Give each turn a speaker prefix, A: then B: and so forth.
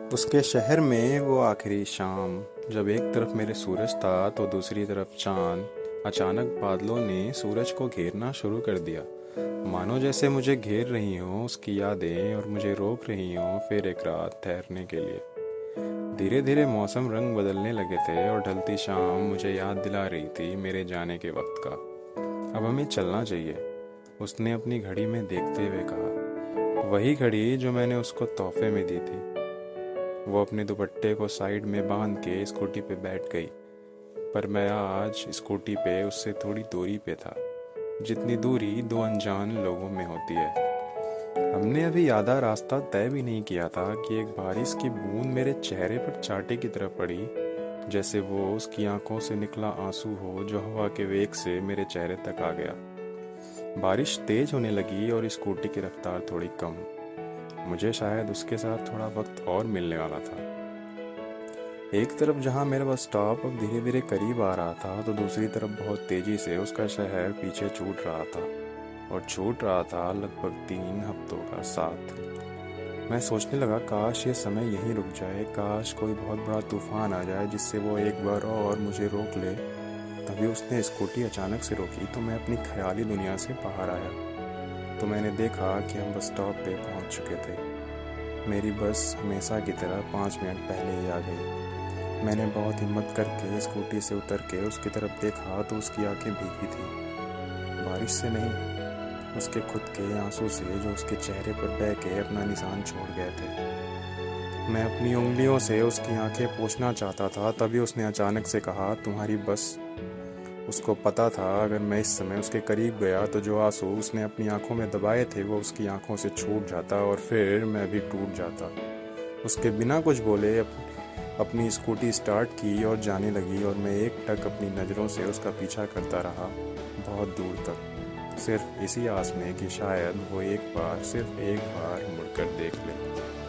A: उसके शहर में वो आखिरी शाम, जब एक तरफ मेरे सूरज था तो दूसरी तरफ चांद। अचानक बादलों ने सूरज को घेरना शुरू कर दिया, मानो जैसे मुझे घेर रही हों उसकी यादें और मुझे रोक रही हों फिर एक रात ठहरने के लिए। धीरे धीरे मौसम रंग बदलने लगे थे और ढलती शाम मुझे याद दिला रही थी मेरे जाने के वक्त का। अब हमें चलना चाहिए, उसने अपनी घड़ी में देखते हुए कहा। वही घड़ी जो मैंने उसको तोहफे में दी थी। वो अपने दुपट्टे को साइड में बांध के स्कूटी पे बैठ गई, पर मैं आज स्कूटी पे उससे थोड़ी दूरी पे था, जितनी दूरी दो अनजान लोगों में होती है। हमने अभी आधा रास्ता तय भी नहीं किया था कि एक बारिश की बूंद मेरे चेहरे पर चांटे की तरह पड़ी, जैसे वो उसकी आंखों से निकला आंसू हो जो हवा के वेग से मेरे चेहरे तक आ गया। बारिश तेज होने लगी और स्कूटी की रफ्तार थोड़ी कम। मुझे शायद उसके साथ थोड़ा वक्त और मिलने वाला था। एक तरफ जहां मेरा बस स्टॉप अब धीरे धीरे करीब आ रहा था, तो दूसरी तरफ बहुत तेजी से उसका शहर पीछे छूट रहा था, और छूट रहा था लगभग 3 हफ्तों का साथ। मैं सोचने लगा, काश ये समय यहीं रुक जाए, काश कोई बहुत बड़ा तूफान आ जाए जिससे वो एक बार और मुझे रोक ले। तभी उसने स्कूटी अचानक से रोकी तो मैं अपनी ख्याली दुनिया से बाहर आया। तो मैंने देखा कि हम बस स्टॉप पे पहुंच चुके थे। मेरी बस हमेशा की तरह 5 मिनट पहले ही आ गई। मैंने बहुत हिम्मत करके स्कूटी से उतर के उसकी तरफ देखा तो उसकी आंखें भीगी थी, बारिश से नहीं, उसके खुद के आंसू से जो उसके चेहरे पर बह के अपना निशान छोड़ गए थे। मैं अपनी उंगलियों से उसकी आंखें पोंछना चाहता था, तभी उसने अचानक से कहा, तुम्हारी बस। उसको पता था अगर मैं इस समय उसके करीब गया तो जो आंसू उसने अपनी आंखों में दबाए थे वो उसकी आंखों से छूट जाता और फिर मैं भी टूट जाता। उसके बिना कुछ बोले अपनी स्कूटी स्टार्ट की और जाने लगी, और मैं एक टक अपनी नज़रों से उसका पीछा करता रहा बहुत दूर तक, सिर्फ इसी आस में कि शायद वो एक बार, सिर्फ एक बार मुड़कर देख ले।